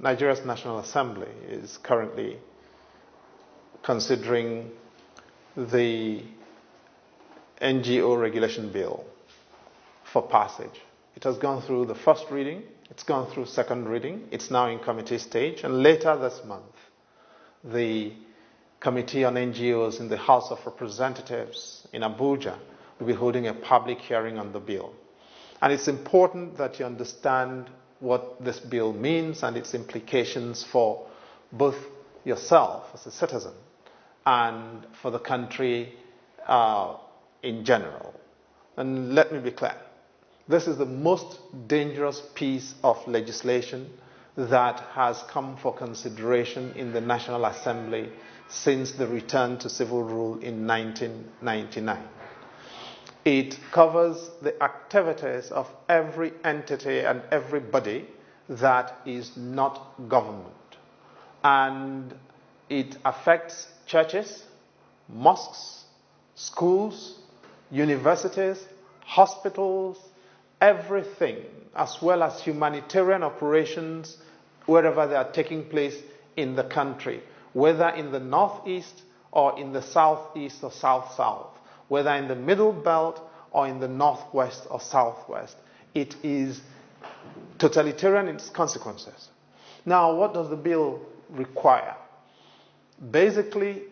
Nigeria's National Assembly is currently considering the NGO regulation bill for passage. It has gone through the first reading, it's gone through second reading, it's now in committee stage, and later this month, the Committee on NGOs in the House of Representatives in Abuja will be holding a public hearing on the bill. And it's important that you understand what this bill means and its implications for both yourself as a citizen and for the country in general. And let me be clear, this is the most dangerous piece of legislation that has come for consideration in the National Assembly since the return to civil rule in 1999. It covers the activities of every entity and everybody that is not government. And it affects churches, mosques, schools, universities, hospitals, everything, as well as humanitarian operations wherever they are taking place in the country, whether in the northeast or in the southeast or south-south, whether in the middle belt or in the northwest or southwest. It is totalitarian in its consequences. Now, what does the bill require? Basically,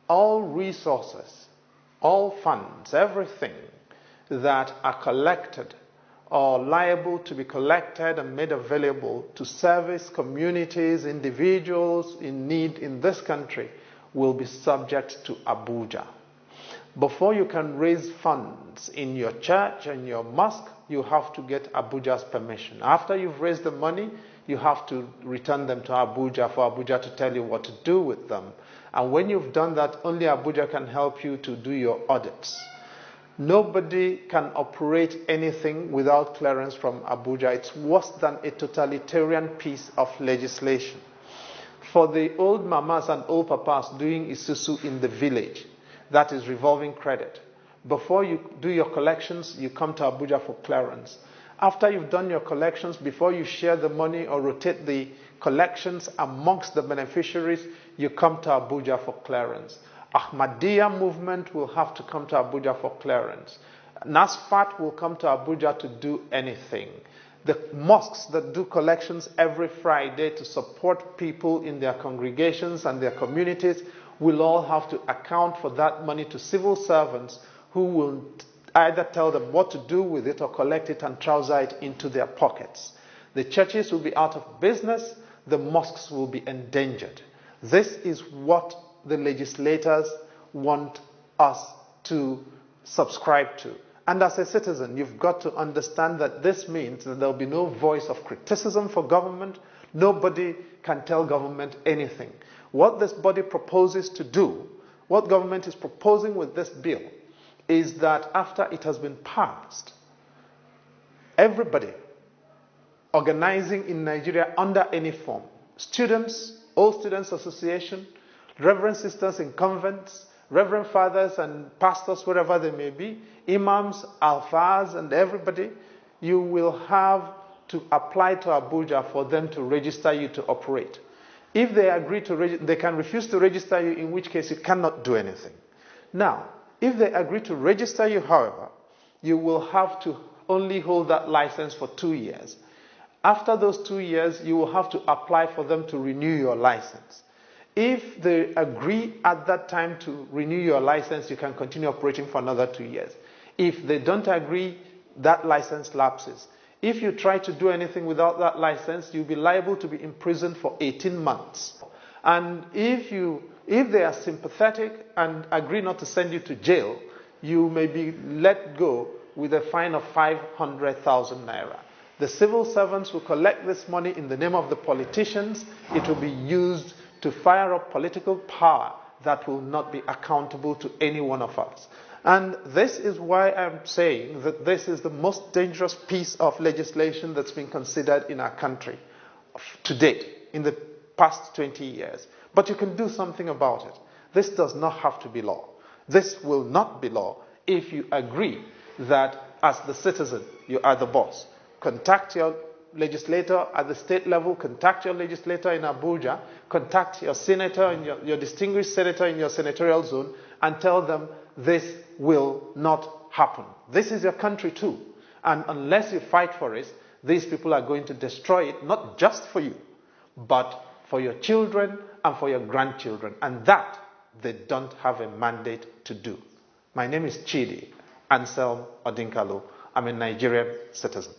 all resources, all funds, everything that are collected or liable to be collected and made available to service communities, individuals in need in this country will be subject to Abuja. Before you can raise funds in your church and your mosque, you have to get Abuja's permission. After you've raised the money, you have to return them to Abuja for Abuja to tell you what to do with them. And when you've done that, only Abuja can help you to do your audits. Nobody can operate anything without clearance from Abuja. It's worse than a totalitarian piece of legislation. For the old mamas and old papas doing isusu in the village, that is revolving credit. Before you do your collections, you come to Abuja for clearance. After you've done your collections, before you share the money or rotate the collections amongst the beneficiaries, you come to Abuja for clearance. Ahmadiyya movement will have to come to Abuja for clearance. NASFAT will come to Abuja to do anything. The mosques that do collections every Friday to support people in their congregations and their communities will all have to account for that money to civil servants who will either tell them what to do with it or collect it and trouser it into their pockets. The churches will be out of business, the mosques will be endangered. This is what the legislators want us to subscribe to. And as a citizen, you've got to understand that this means that there will be no voice of criticism for government. Nobody can tell government anything. What this body proposes to do, what government is proposing with this bill, is that after it has been passed, everybody organizing in Nigeria under any form, students, Old Students Association, Reverend Sisters in convents, Reverend Fathers and pastors, wherever they may be, imams, alfas, and everybody, you will have to apply to Abuja for them to register you to operate. If they agree to register, they can refuse to register you, in which case you cannot do anything. Now, if they agree to register you, however, you will have to only hold that license for 2 years. After those 2 years, you will have to apply for them to renew your license. If they agree at that time to renew your license, you can continue operating for another 2 years. If they don't agree, that license lapses. If you try to do anything without that license, you'll be liable to be imprisoned for 18 months. And if they are sympathetic and agree not to send you to jail, you may be let go with a fine of 500,000 naira. The civil servants will collect this money in the name of the politicians. It will be used to fire up political power that will not be accountable to any one of us. And this is why I'm saying that this is the most dangerous piece of legislation that's been considered in our country to date, in the past 20 years. But you can do something about it. This does not have to be law. This will not be law if you agree that as the citizen, you are the boss. Contact your legislator at the state level, contact your legislator in Abuja, contact your senator, and your distinguished senator in your senatorial zone, and tell them this will not happen. This is your country too. And unless you fight for it, these people are going to destroy it, not just for you, but for your children and for your grandchildren. And that they don't have a mandate to do. My name is Chidi Anselm Odinkalo. I'm a Nigerian citizen.